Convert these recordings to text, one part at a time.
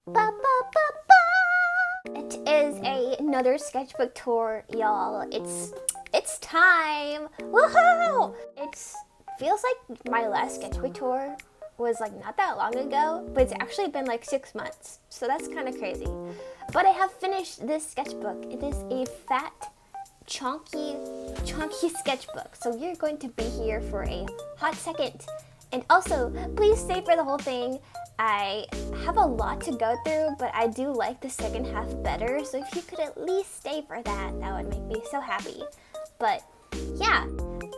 Ba, ba, ba, ba. It is another sketchbook tour, y'all. It's time. Woohoo! It feels like my last sketchbook tour was like not that long ago, but it's actually been like 6 months. So that's kind of crazy. But I have finished this sketchbook. It is a fat, chunky sketchbook. So you're going to be here for a hot second. And also, please stay for the whole thing. I have a lot to go through, but I do like the second half better. So if you could at least stay for that, that would make me so happy. But yeah,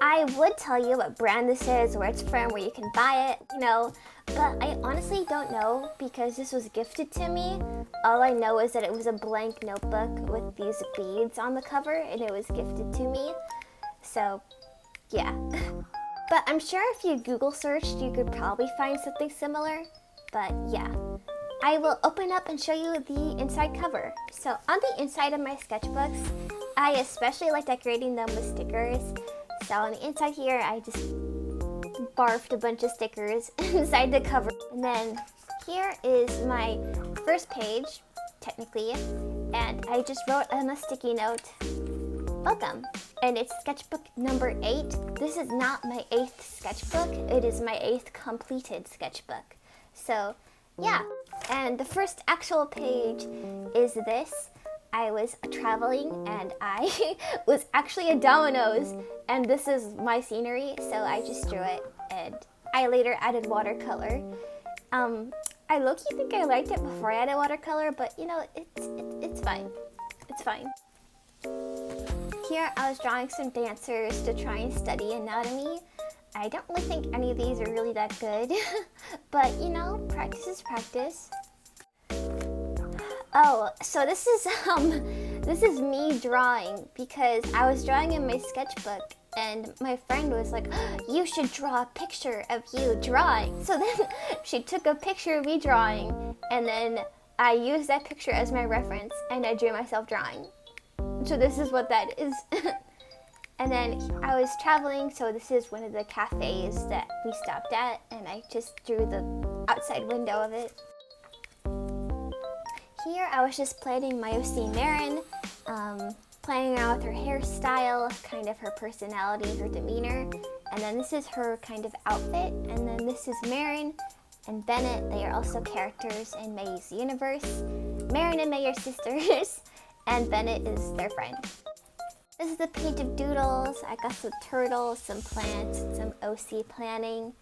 I would tell you what brand this is, where it's from, where you can buy it, but I honestly don't know because this was gifted to me. All I know is that it was a blank notebook with these beads on the cover and it was gifted to me. So yeah. But I'm sure if you Google searched, you could probably find something similar. But yeah, I will open up and show you the inside cover. So on the inside of my sketchbooks, I especially like decorating them with stickers. So on the inside here, I just barfed a bunch of stickers inside the cover. And then here is my first page, technically, and I just wrote on a sticky note, welcome. And it's sketchbook number 8. This is not my 8th sketchbook, it is my 8th completed sketchbook. So yeah, and the first actual page is this. I was traveling and I was actually at Domino's, and this is my scenery, so I just drew it and I later added watercolor. I low-key think I liked it before I added watercolor, but it's fine. It's fine. Here I was drawing some dancers to try and study anatomy. I don't really think any of these are really that good, but practice is practice. Oh, so this is me drawing because I was drawing in my sketchbook and my friend was like, you should draw a picture of you drawing. So then she took a picture of me drawing and then I used that picture as my reference and I drew myself drawing. So this is what that is. And then I was traveling, so this is one of the cafes that we stopped at, and I just drew the outside window of it. Here I was just planning my OC Marin, playing around with her hairstyle, kind of her personality, her demeanor. And then this is her kind of outfit, and then this is Marin and Bennett. They are also characters in May's universe. Marin and May are sisters, and Bennett is their friend. This is a page of doodles. I got some turtles, some plants, some OC planning.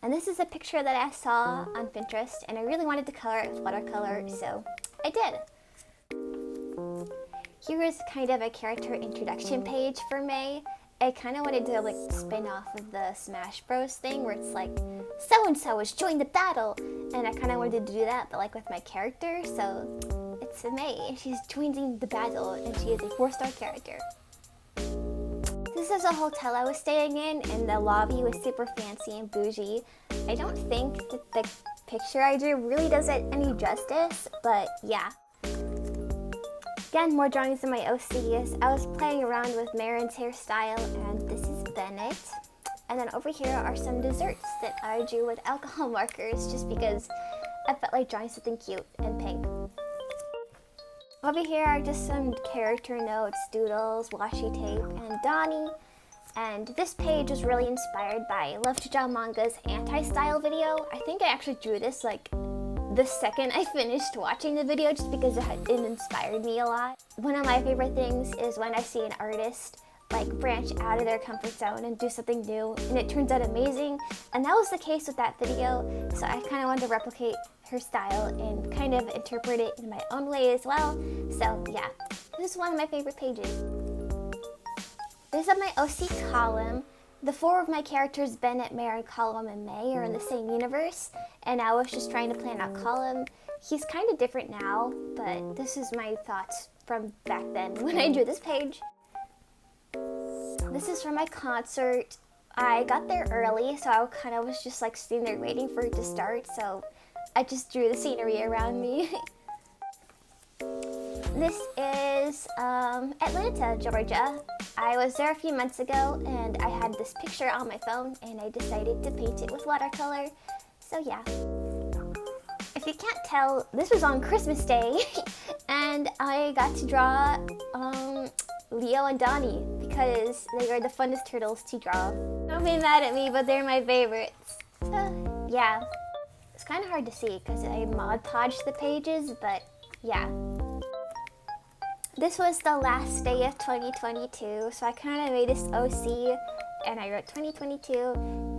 And this is a picture that I saw on Pinterest, and I really wanted to color it with watercolor, so I did. Here is kind of a character introduction page for May. I kind of wanted to spin off of the Smash Bros thing where it's like, so-and-so has joined the battle. And I kind of wanted to do that, but with my character, so it's May, and she's joining the battle, and she is a 4-star character. This is a hotel I was staying in, and the lobby was super fancy and bougie. I don't think that the picture I drew really does it any justice, but yeah. Again, more drawings of my OCs. I was playing around with Marin's hairstyle, and this is Bennett. And then over here are some desserts that I drew with alcohol markers just because I felt like drawing something cute and pink. Over here are just some character notes, doodles, washi tape, and Donnie. And this page was really inspired by Love to Draw Manga's anti-style video. I think I actually drew this the second I finished watching the video just because it inspired me a lot. One of my favorite things is when I see an artist branch out of their comfort zone and do something new and it turns out amazing. And that was the case with that video, so I kind of wanted to replicate her style and kind of interpret it in my own way as well. So yeah, this is one of my favorite pages. This is my OC column. The 4 of my characters, Bennett, Mary, Column, and May, are in the same universe, and I was just trying to plan out Column. He's kind of different now, but this is my thoughts from back then when I drew this page. This is from my concert. I got there early, so I kind of was just sitting there waiting for it to start, so I just drew the scenery around me. This is Atlanta, Georgia. I was there a few months ago and I had this picture on my phone and I decided to paint it with watercolor. So yeah. If you can't tell, this was on Christmas Day, and I got to draw Leo and Donnie because they are the funnest turtles to draw. Don't be mad at me, but they're my favorites. Yeah, it's kind of hard to see because I Mod Podged the pages, but yeah. This was the last day of 2022, so I kind of made this OC, and I wrote 2022,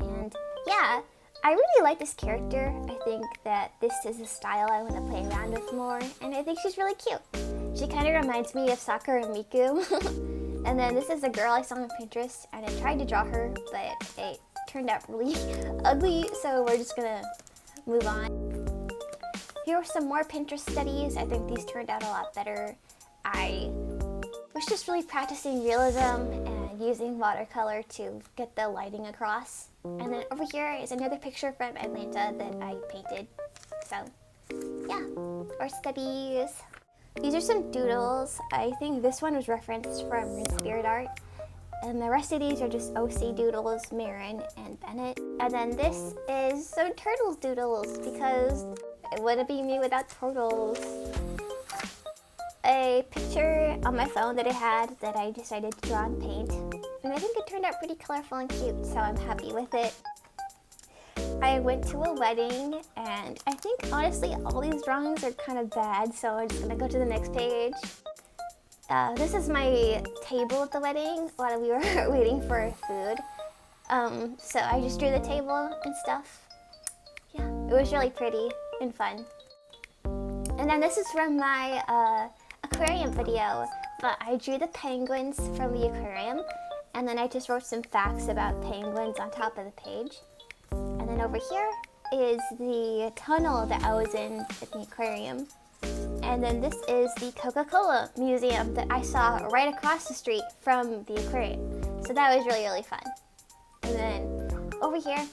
and yeah. I really like this character. I think that this is a style I want to play around with more, and I think she's really cute. She kind of reminds me of Sakura Miku. And then this is a girl I saw on Pinterest, and I tried to draw her, but it turned out really ugly, so we're just gonna move on. Here are some more Pinterest studies. I think these turned out a lot better. I was just really practicing realism and using watercolor to get the lighting across. And then over here is another picture from Atlanta that I painted. So, yeah, our studies. These are some doodles. I think this one was referenced from Spirit Art. And the rest of these are just OC doodles, Marin and Bennett. And then this is some turtles doodles because it wouldn't be me without turtles. A picture on my phone that I had that I decided to draw and paint. And I think it turned out pretty colorful and cute, so I'm happy with it. I went to a wedding, and I think honestly all these drawings are kind of bad, so I'm just gonna go to the next page. This is my table at the wedding while we were waiting for food. So I just drew the table and stuff. Yeah, it was really pretty and fun. And then this is from my aquarium video, but I drew the penguins from the aquarium, and then I just wrote some facts about penguins on top of the page. And then over here is the tunnel that I was in at the aquarium. And then this is the Coca-Cola museum that I saw right across the street from the aquarium. So that was really, really fun. And then over here,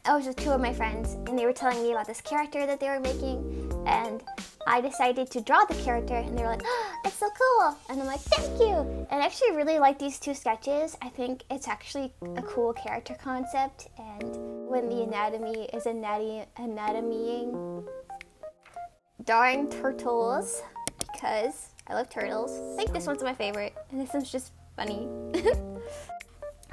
I was with two of my friends, and they were telling me about this character that they were making, and I decided to draw the character, and they were like, oh, it's so cool, and I'm like, thank you. And I actually really like these two sketches. I think it's actually a cool character concept, and when the anatomy is anatomying, drawing turtles, because I love turtles. I think this one's my favorite, and this one's just funny.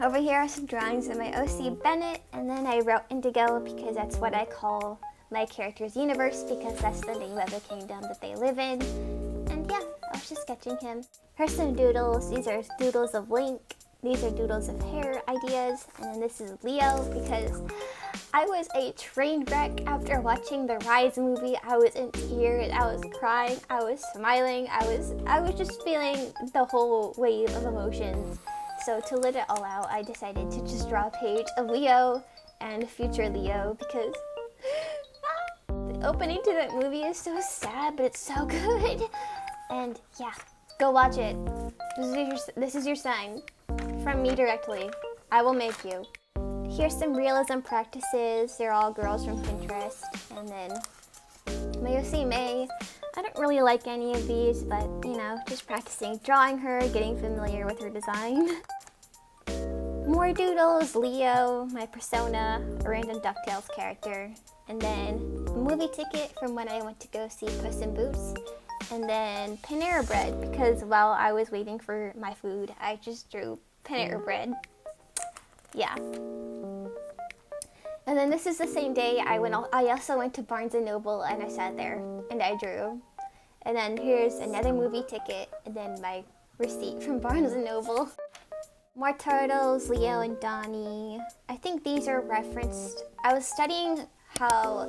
Over here are some drawings of my OC Bennett, and then I wrote Indigo because that's what I call my character's universe, because that's the name of the kingdom that they live in. And yeah, I was just sketching him. Here's some doodles. These are doodles of Link. These are doodles of hair ideas. And then this is Leo because I was a train wreck after watching the Rise movie. I was in tears, I was crying, I was smiling, I was just feeling the whole wave of emotions. So to let it all out, I decided to just draw a page of Leo and future Leo because the opening to that movie is so sad, but it's so good. And yeah, go watch it. This is your sign from me directly. I will make you. Here's some realism practices. They're all girls from Pinterest. And then my OC May. I don't really like any of these, but you know, just practicing drawing her, getting familiar with her design. More doodles, Leo, my persona, a random DuckTales character, and then a movie ticket from when I went to go see Puss in Boots, and then Panera Bread, because while I was waiting for my food, I just drew Panera Bread. Yeah. And then this is the same day I also went to Barnes & Noble, and I sat there and I drew. And then here's another movie ticket, and then my receipt from Barnes & Noble. More turtles, Leo and Donnie. I think these are referenced. I was studying how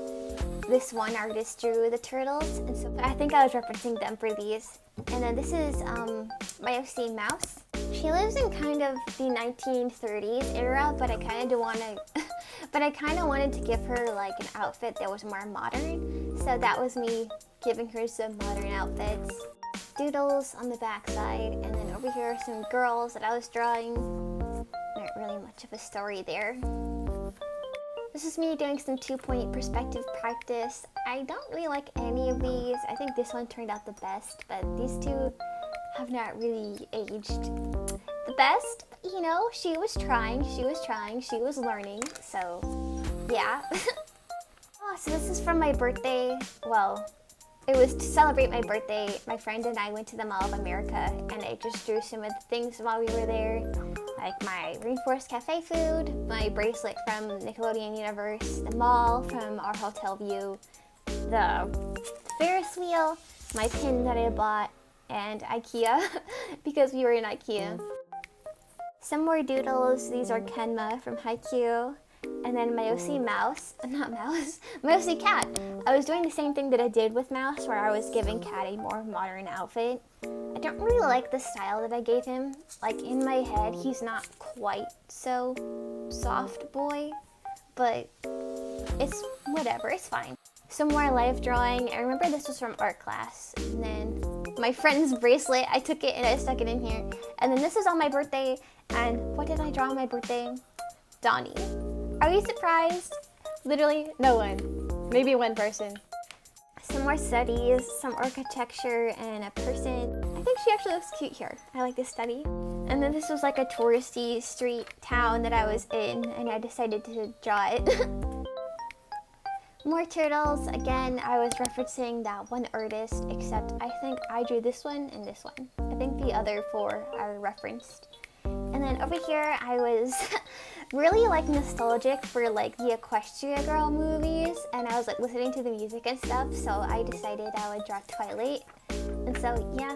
this one artist drew the turtles, and so I think I was referencing them for these. And then this is my OC Mouse. She lives in kind of the 1930s era, but I kind of wanted to give her like an outfit that was more modern. So that was me giving her some modern outfits. Doodles on the back side, and then over here are some girls that I was drawing. Not really much of a story there. This is me doing some 2-point perspective practice. I don't really like any of these. I think this one turned out the best, but these two have not really aged the best. You know, she was trying, she was learning, so yeah. Oh, so this is from my birthday. Well, it was to celebrate my birthday. My friend and I went to the Mall of America, and I just drew some of the things while we were there, like my Rainforest Cafe food, my bracelet from Nickelodeon Universe, the mall from our hotel view, the Ferris wheel, my pin that I bought, and IKEA because we were in IKEA. Some more doodles. These are Kenma from Haikyuu. And then my OC mouse, not mouse, my OC cat. I was doing the same thing that I did with mouse, where I was giving cat a more modern outfit. I don't really like the style that I gave him. Like, in my head, he's not quite so soft boy, but it's whatever, it's fine. Some more life drawing. I remember this was from art class. And then my friend's bracelet, I took it and I stuck it in here. And then this is on my birthday, and what did I draw on my birthday? Donnie. Are you surprised? Literally no one. Maybe one person. Some more studies, some architecture, and a person. I think she actually looks cute here. I like this study. And then this was like a touristy street town that I was in, and I decided to draw it. More turtles. Again, I was referencing that one artist, except I think I drew this one and this one. I think the other four are referenced. And then over here, I was really like nostalgic for like the Equestria Girl movies, and I was like listening to the music and stuff, so I decided I would draw Twilight. And so yeah,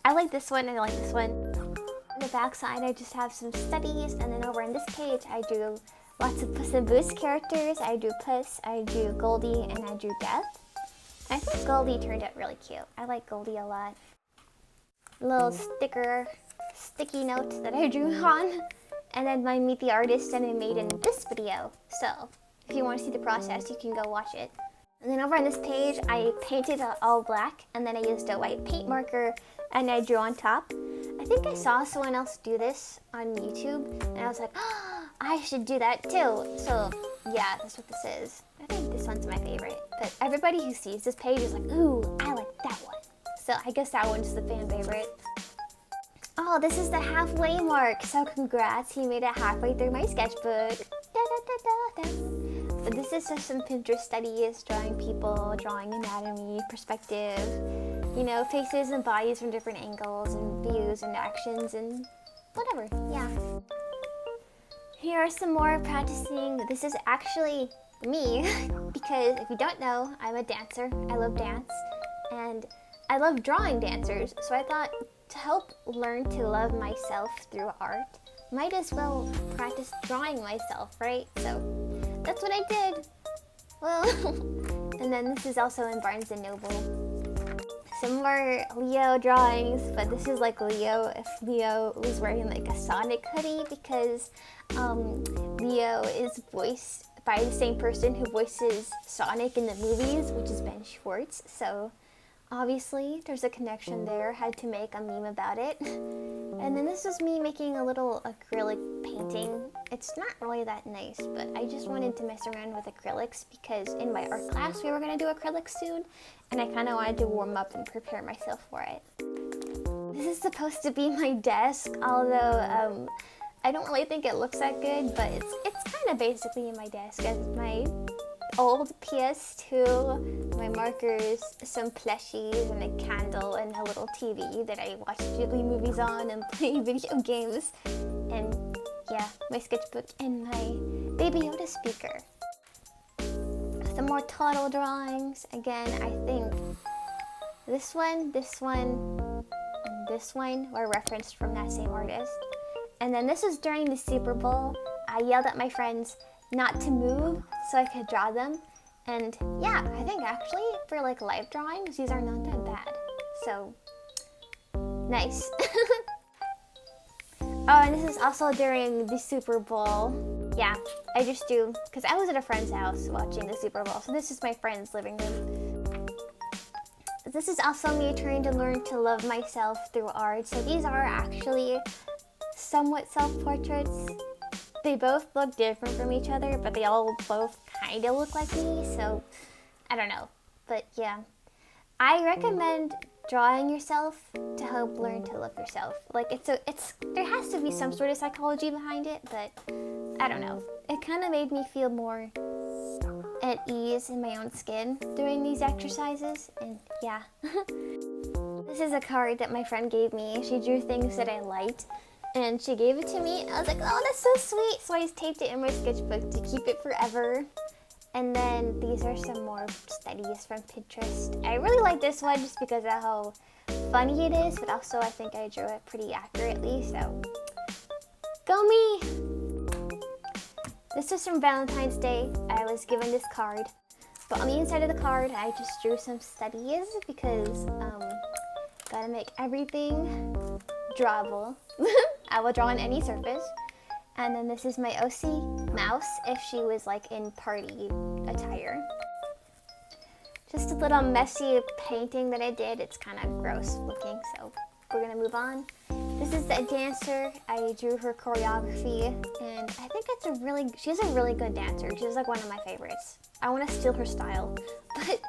I like this one and I like this one. On the back side, I just have some studies, and then over on this page, I drew lots of Puss in Boots characters. I drew Puss, I drew Goldie, and I drew Death. I think Goldie turned out really cute. I like Goldie a lot. Little sticky note that I drew on. And then my Meet the Artist that I made in this video. So, if you want to see the process, you can go watch it. And then over on this page, I painted all black, and then I used a white paint marker, and I drew on top. I think I saw someone else do this on YouTube, and I was like, oh, I should do that too. So, yeah, that's what this is. I think this one's my favorite. But everybody who sees this page is like, ooh, I like that one. So, I guess that one's the fan favorite. Oh, this is the halfway mark. So congrats, he made it halfway through my sketchbook. Da, da, da, da, da. But this is just some Pinterest studies, drawing people, drawing anatomy, perspective, you know, faces and bodies from different angles and views and actions and whatever, yeah. Here are some more practicing. This is actually me, because if you don't know, I'm a dancer. I love dance, and I love drawing dancers, so I thought, to help learn to love myself through art, might as well practice drawing myself, right? So that's what I did. Well, and then this is also in Barnes & Noble. Some more Leo drawings, but this is like Leo if Leo was wearing like a Sonic hoodie, because Leo is voiced by the same person who voices Sonic in the movies, which is Ben Schwartz. So obviously, there's a connection there. Had to make a meme about it. And then this is me making a little acrylic painting. It's not really that nice, but I just wanted to mess around with acrylics because in my art class we were going to do acrylics soon, and I kind of wanted to warm up and prepare myself for it. This is supposed to be my desk, although I don't really think it looks that good, but it's kind of basically my desk as my old PS2, my markers, some plushies, and a candle, and a little TV that I watch Ghibli movies on and play video games. And yeah, my sketchbook and my Baby Yoda speaker. Some more total drawings. Again, I think this one, and this one were referenced from that same artist. And then this was during the Super Bowl. I yelled at my friends not to move so I could draw them, and yeah, I think actually for like live drawings these are not that bad, so nice. Oh, and this is also during the Super Bowl. Yeah, I just do because I was at a friend's house watching the Super Bowl, so this is my friend's living room. This is also me trying to learn to love myself through art. So these are actually somewhat self-portraits. They both look different from each other, but they all both kind of look like me, so I don't know. But yeah, I recommend drawing yourself to help learn to love yourself. Like there has to be some sort of psychology behind it, but I don't know. It kind of made me feel more at ease in my own skin doing these exercises, and yeah. This is a card that my friend gave me. She drew things that I liked, and she gave it to me, and I was like, oh, that's so sweet. So I just taped it in my sketchbook to keep it forever. And then these are some more studies from Pinterest. I really like this one just because of how funny it is, but also I think I drew it pretty accurately, so go me! This was from Valentine's Day. I was given this card, but on the inside of the card I just drew some studies because gotta make everything drawable. I will draw on any surface. And then this is my OC mouse if she was like in party attire. Just a little messy painting that I did. It's kind of gross looking, so we're gonna move on. This is the dancer. I drew her choreography, and I think she's a really good dancer. She's like one of my favorites. I want to steal her style, but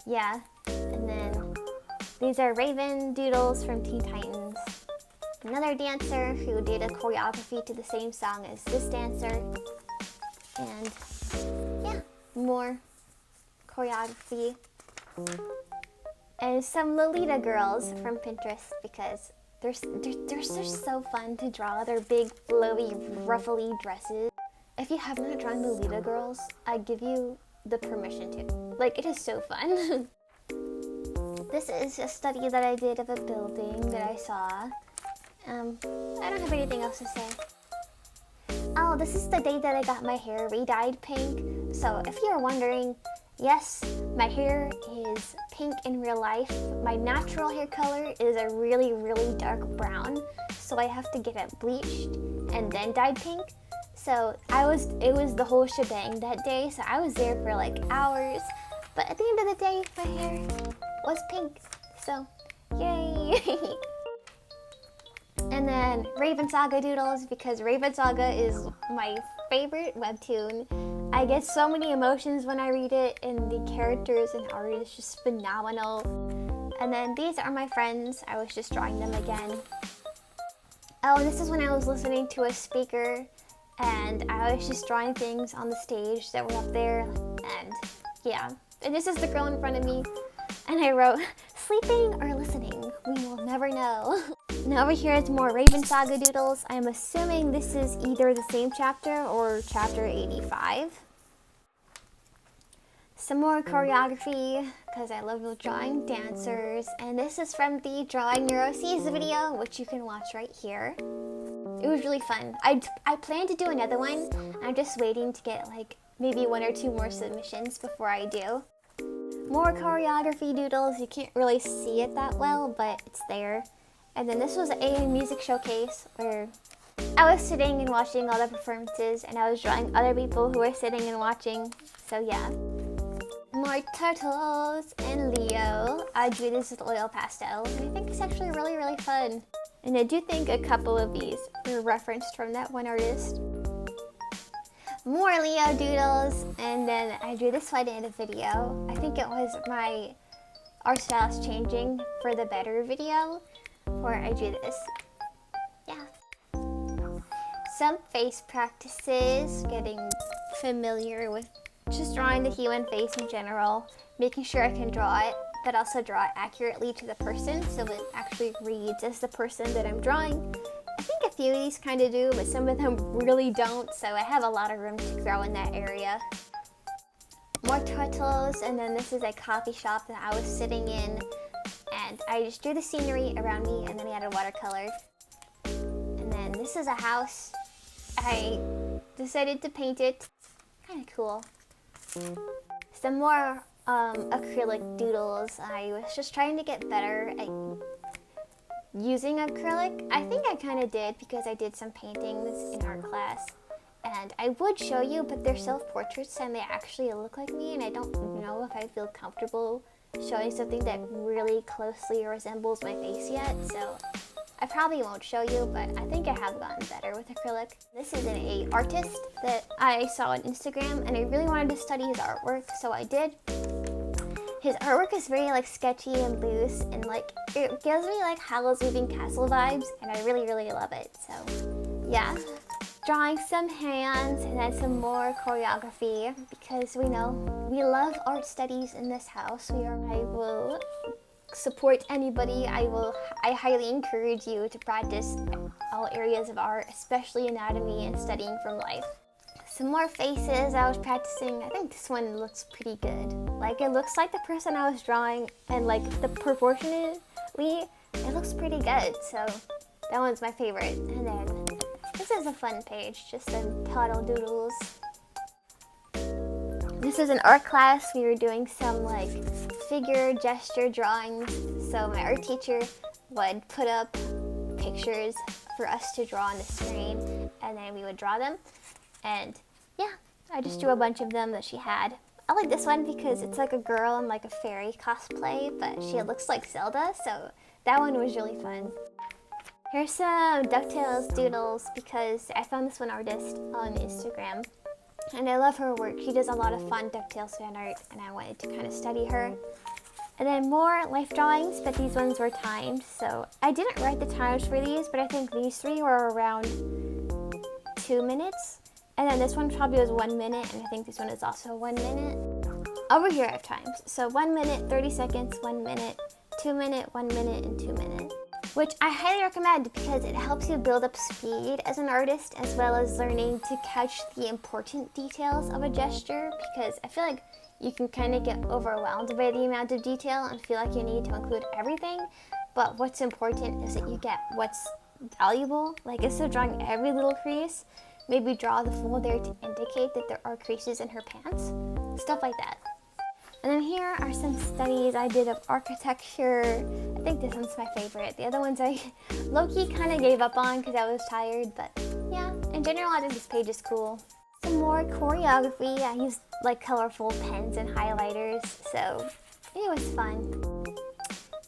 yeah. And then these are Raven doodles from Teen Titans. Another dancer who did a choreography to the same song as this dancer. And yeah, more choreography. And some Lolita girls from Pinterest because they're just so fun to draw. They're big, flowy, ruffly dresses. If you have not drawn Lolita girls, I give you the permission to. Like, it is so fun. This is a study that I did of a building that I saw. I don't have anything else to say. Oh, this is the day that I got my hair re-dyed pink. So if you're wondering, yes, my hair is pink in real life. My natural hair color is a really, really dark brown. So I have to get it bleached and then dyed pink. So it was the whole shebang that day. So I was there for like hours. But at the end of the day, my hair was pink. So, yay! And then Raven Saga doodles, because Raven Saga is my favorite webtoon. I get so many emotions when I read it, and the characters and art is just phenomenal. And then these are my friends. I was just drawing them again. Oh, this is when I was listening to a speaker, and I was just drawing things on the stage that were up there, and yeah. And this is the girl in front of me, and I wrote, sleeping or listening, we will never know. Now over here is more Raven Saga doodles. I'm assuming this is either the same chapter or chapter 85. Some more choreography, because I love drawing dancers. And this is from the Drawing Neuroses video, which you can watch right here. It was really fun. I plan to do another one. I'm just waiting to get like maybe 1 or 2 more submissions before I do. More choreography doodles. You can't really see it that well, but it's there. And then this was a music showcase where I was sitting and watching all the performances, and I was drawing other people who were sitting and watching. So yeah. More turtles and Leo. I drew this with oil pastel, and I think it's actually really, really fun. And I do think a couple of these were referenced from that one artist. More Leo doodles, and then I drew this one in a video. I think it was my art styles changing for the better video where I drew this. Yeah. Some face practices, getting familiar with just drawing the human face in general, making sure I can draw it, but also draw it accurately to the person so it actually reads as the person that I'm drawing. I think a few of these kind of do, but some of them really don't, so I have a lot of room to grow in that area. More turtles, and then this is a coffee shop that I was sitting in, and I just drew the scenery around me, and then I added watercolor. And then this is a house. I decided to paint it. Kind of cool. Some more acrylic doodles. I was just trying to get better at using acrylic. I think I kind of did because I did some paintings in art class. And I would show you, but they're self-portraits and they actually look like me, and I don't know if I feel comfortable showing something that really closely resembles my face yet, so I probably won't show you, but I think I have gotten better with acrylic. This is an artist that I saw on Instagram, and I really wanted to study his artwork, so I did. His artwork is very like sketchy and loose, and like it gives me like Howl's Moving Castle vibes, and I really, really love it. So yeah, drawing some hands and then some more choreography because we know we love art studies in this house. I will support anybody. I highly encourage you to practice all areas of art, especially anatomy and studying from life. Some more faces I was practicing. I think this one looks pretty good. Like, it looks like the person I was drawing, and like proportionately it looks pretty good, so that one's my favorite. And then this is a fun page, just some toddle doodles. This is an art class. We were doing some like figure gesture drawings. So my art teacher would put up pictures for us to draw on the screen, and then we would draw them. And yeah, I just drew a bunch of them that she had. I like this one because it's like a girl in like a fairy cosplay, but she looks like Zelda, so that one was really fun. Here's some DuckTales doodles because I found this one artist on Instagram and I love her work. She does a lot of fun DuckTales fan art and I wanted to kind of study her. And then more life drawings, but these ones were timed, so I didn't write the times for these, but I think these three were around 2 minutes. And then this one probably was 1 minute, and I think this one is also 1 minute. Over here I have times. So 1 minute, 30 seconds, 1 minute, 2 minute, 1 minute, and 2 minutes. Which I highly recommend because it helps you build up speed as an artist, as well as learning to catch the important details of a gesture, because I feel like you can kind of get overwhelmed by the amount of detail and feel like you need to include everything. But what's important is that you get what's valuable. Like, instead of drawing every little crease, maybe draw the fold there to indicate that there are creases in her pants. Stuff like that. And then here are some studies I did of architecture. I think this one's my favorite. The other ones I low-key kind of gave up on because I was tired, but yeah, in general I think this page is cool. Some more choreography. I used like colorful pens and highlighters, so it was fun.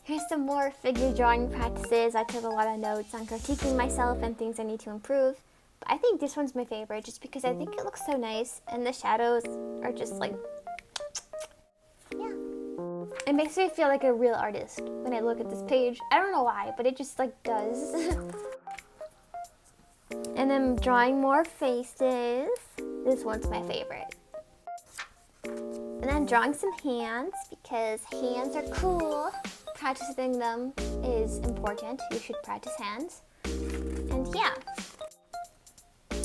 Here's some more figure drawing practices. I took a lot of notes on critiquing myself and things I need to improve. But I think this one's my favorite just because I think it looks so nice and the shadows are just like, yeah. It makes me feel like a real artist when I look at this page. I don't know why, but it just like does. And then drawing more faces. This one's my favorite. And then drawing some hands because hands are cool. Practicing them is important. You should practice hands. And yeah.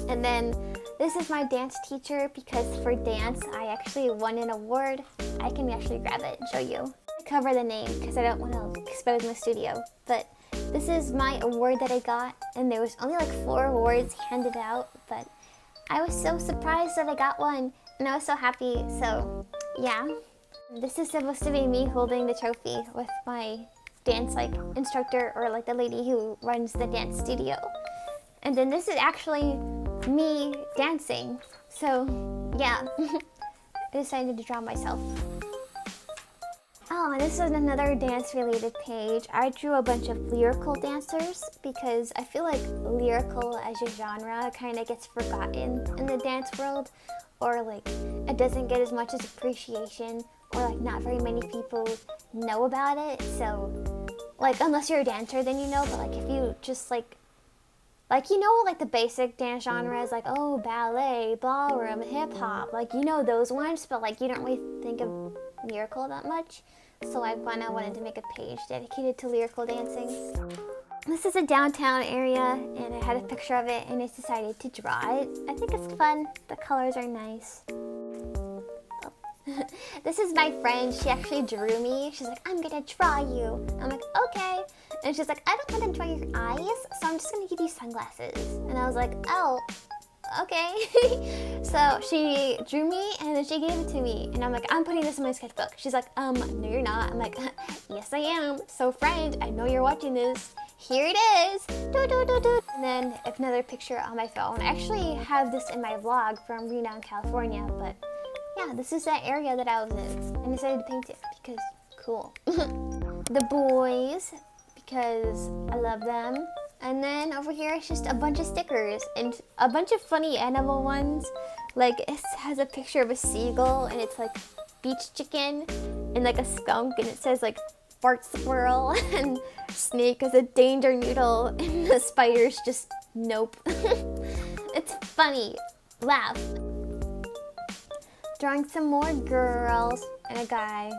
And then this is my dance teacher because for dance I actually won an award. I can actually grab it and show you. Cover the name because I don't want to expose my studio. But this is my award that I got, and there was only like 4 awards handed out, but I was so surprised that I got one and I was so happy. So yeah, this is supposed to be me holding the trophy with my dance like instructor or like the lady who runs the dance studio. And then this is actually me dancing. So yeah, I decided to draw myself. Oh, and this is another dance-related page. I drew a bunch of lyrical dancers because I feel like lyrical as a genre kind of gets forgotten in the dance world, or like it doesn't get as much as appreciation, or like not very many people know about it. So like unless you're a dancer then you know, but like if you just like you know, like the basic dance genres, like, oh, ballet, ballroom, hip-hop, like, you know those ones, but like you don't really think of lyrical that much. So I wanted to make a page dedicated to lyrical dancing. This is a downtown area and I had a picture of it and I decided to draw it. I think it's fun. The colors are nice. Oh. This is my friend. She actually drew me. She's like, I'm gonna draw you. I'm like, okay. And she's like, I don't want to draw your eyes, so I'm just gonna give you sunglasses. And I was like, oh, okay. So she drew me and then she gave it to me. And I'm like, I'm putting this in my sketchbook. She's like, no you're not. I'm like, yes I am. So friend, I know you're watching this. Here it is. And then another picture on my phone. I actually have this in my vlog from Reno, California, but yeah, this is that area that I was in. And I decided to paint it because cool. The boys, because I love them. And then over here it's just a bunch of stickers and a bunch of funny animal ones. Like it has a picture of a seagull and it's like beach chicken and like a skunk and it says like fart squirrel, and snake is a danger noodle and the spider's just nope. It's funny. Laugh. Drawing some more girls and a guy,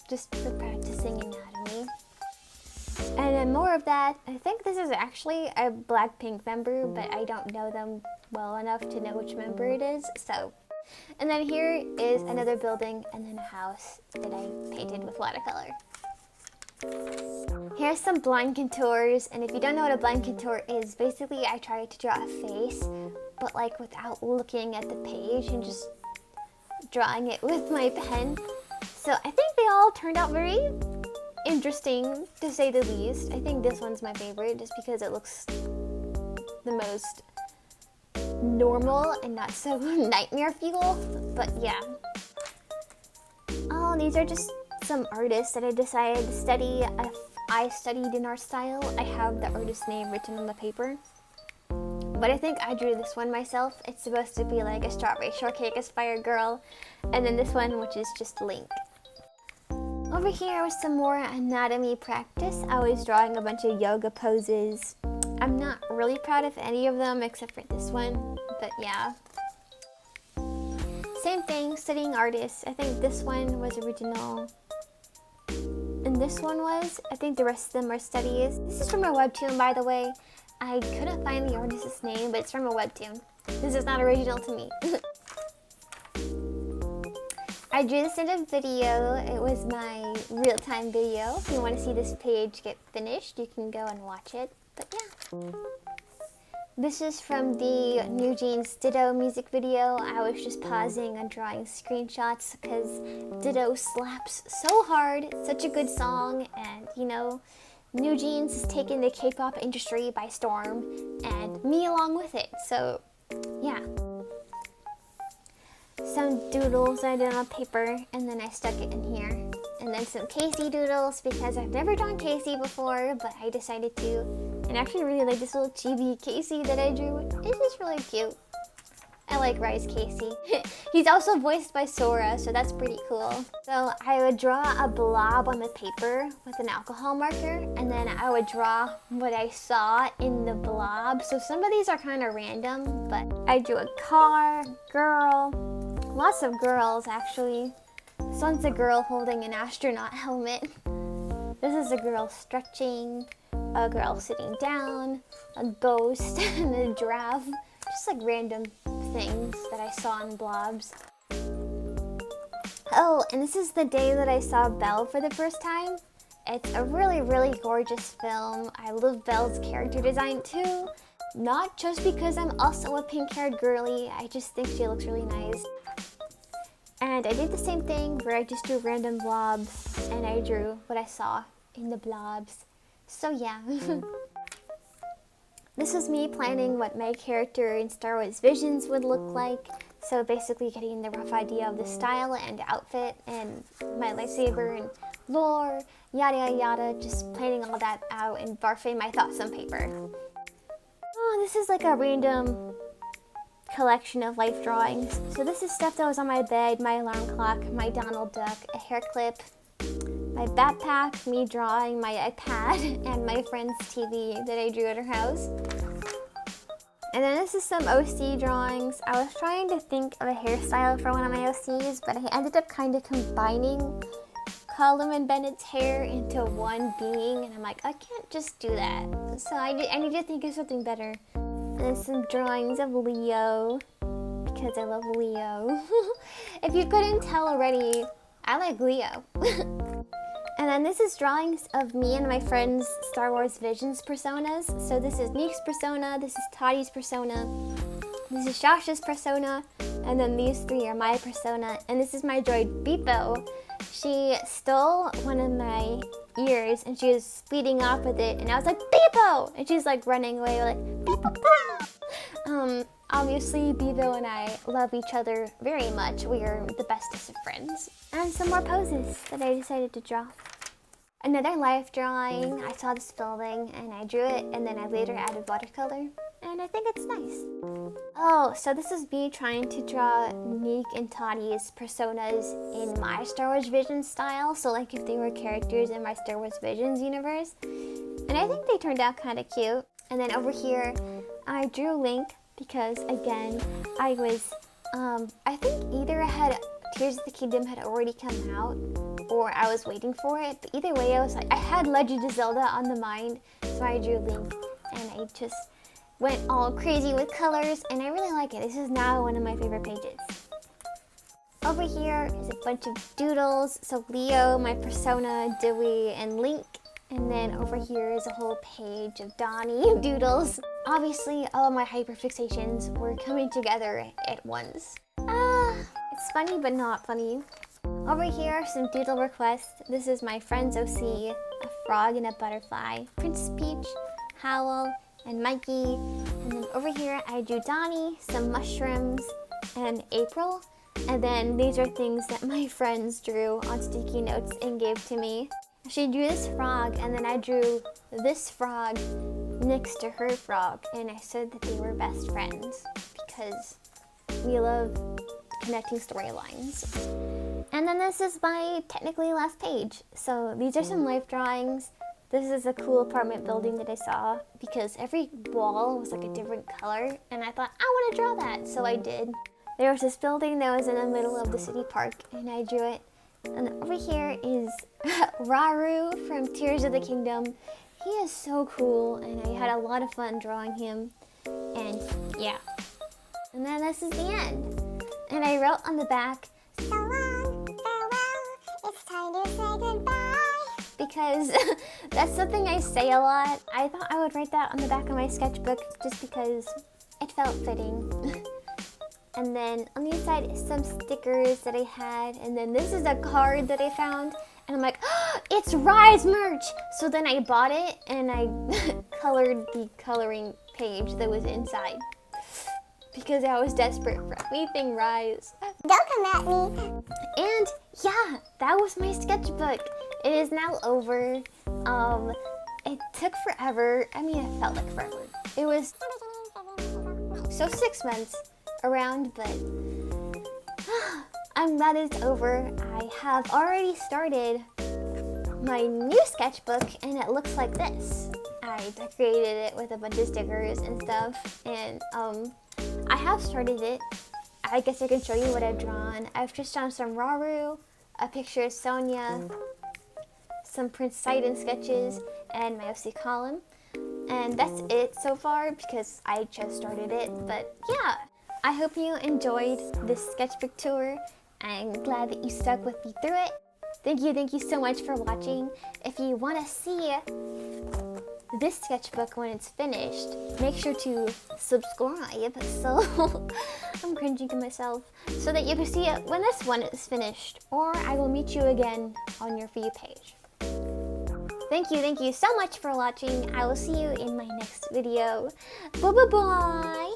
just for practicing anatomy. And then more of that. I think this is actually a Blackpink member, but I don't know them well enough to know which member it is, so. And then here is another building and then a house that I painted with watercolor. Here's some blind contours, and if you don't know what a blind contour is, basically I tried to draw a face, but like without looking at the page and just drawing it with my pen. So I think they all turned out very interesting, to say the least. I think this one's my favorite just because it looks the most normal and not so nightmare fuel, but yeah. Oh, these are just some artists that I decided to study. If I studied in art style, I have the artist's name written on the paper. But I think I drew this one myself. It's supposed to be like a strawberry shortcake inspired girl. And then this one, which is just Link. Over here was some more anatomy practice. I was drawing a bunch of yoga poses. I'm not really proud of any of them except for this one, but yeah. Same thing, studying artists. I think this one was original. And this one was, I think the rest of them are studies. This is from a webtoon, by the way. I couldn't find the artist's name, but it's from a webtoon. This is not original to me. I drew this in a video. It was my real-time video. If you want to see this page get finished, you can go and watch it. But yeah. This is from the New Jeans Ditto music video. I was just pausing and drawing screenshots because Ditto slaps so hard. It's such a good song, and you know, New Jeans is taking the K-pop industry by storm, and me along with it. So, yeah. Some doodles I did on paper, and then I stuck it in here. And then some Casey doodles because I've never drawn Casey before, but I decided to. And I actually really like this little chibi Casey that I drew. It's just really cute. I like Rise Casey. He's also voiced by Sora, so that's pretty cool. So I would draw a blob on the paper with an alcohol marker, and then I would draw what I saw in the blob. So some of these are kind of random, but I drew a car, girl, lots of girls actually. This one's a girl holding an astronaut helmet. This is a girl stretching, a girl sitting down, a ghost, and a giraffe. Just like random things that I saw in blobs. Oh, and this is the day that I saw Belle for the first time. It's a really, really gorgeous film. I love Belle's character design too. Not just because I'm also a pink-haired girly, I just think she looks really nice. And I did the same thing where I just drew random blobs and I drew what I saw in the blobs. So yeah. This was me planning what my character in Star Wars Visions would look like. So basically getting the rough idea of the style and outfit and my lightsaber and lore, yada yada yada, just planning all that out and barfing my thoughts on paper. Oh, this is like a random collection of life drawings. So this is stuff that was on my bed, my alarm clock, my Donald Duck, a hair clip, my backpack, me drawing my iPad, and my friend's TV that I drew at her house. And then this is some OC drawings. I was trying to think of a hairstyle for one of my OCs, but I ended up kind of combining Colum and Bennett's hair into one being, and I'm like, I can't just do that. So I need to think of something better. And then some drawings of Leo, because I love Leo. If you couldn't tell already, I like Leo. And then this is drawings of me and my friends' Star Wars Visions personas. So this is Neek's persona, this is Toddy's persona, this is Shasha's persona, and then these three are my persona. And this is my droid Beepo. She stole one of my ears and she was speeding off with it, and I was like, Beepo! And she's like running away like, Beepo! Obviously, Bevo and I love each other very much. We are the bestest of friends. And some more poses that I decided to draw. Another life drawing. I saw this building and I drew it, and then I later added watercolor. And I think it's nice. Oh, so this is me trying to draw Neek and Toddy's personas in my Star Wars Visions style. So like if they were characters in my Star Wars Visions universe. And I think they turned out kind of cute. And then over here, I drew Link because again, I was, I think either Tears of the Kingdom had already come out, or I was waiting for it, but either way, I had Legend of Zelda on the mind, so I drew Link, and I just went all crazy with colors, and I really like it. This is now one of my favorite pages. Over here is a bunch of doodles, so Leo, my persona, Dewey, and Link. And then over here is a whole page of Donnie doodles. Obviously, all of my hyperfixations were coming together at once. It's funny but not funny. Over here are some doodle requests. This is my friend's OC, a frog and a butterfly, Princess Peach, Howl, and Mikey. And then over here I drew Donnie, some mushrooms, and April. And then these are things that my friends drew on sticky notes and gave to me. She drew this frog, and then I drew this frog next to her frog, and I said that they were best friends because we love connecting storylines. And then this is my technically last page. So these are some life drawings. This is a cool apartment building that I saw because every wall was like a different color, and I thought, I want to draw that, so I did. There was this building that was in the middle of the city park, and I drew it. And over here is Rauru from Tears of the Kingdom. He is so cool, and I had a lot of fun drawing him. And yeah. And then this is the end. And I wrote on the back, "So long, farewell, it's time to say goodbye." Because that's something I say a lot. I thought I would write that on the back of my sketchbook just because it felt fitting. And then on the inside is some stickers that I had. And then this is a card that I found. And I'm like, oh, it's Rise merch! So then I bought it and I colored the coloring page that was inside. Because I was desperate for anything Rise. Don't come at me. And yeah, that was my sketchbook. It is now over. It took forever. I mean, it felt like forever. It was so 6 months around, but I'm glad it's over. I have already started my new sketchbook, and it looks like this. I decorated it with a bunch of stickers and stuff, and I have started it. I guess I can show you what I've drawn. I've just drawn some Rauru, a picture of Sonia, some Prince Sidon sketches, and my OC column. And that's it so far because I just started it, but yeah. I hope you enjoyed this sketchbook tour. I'm glad that you stuck with me through it. Thank you so much for watching. If you want to see this sketchbook when it's finished, make sure to subscribe, so I'm cringing to myself, so that you can see it when this one is finished, or I will meet you again on your For You page. Thank you so much for watching. I will see you in my next video. Bye-bye-bye!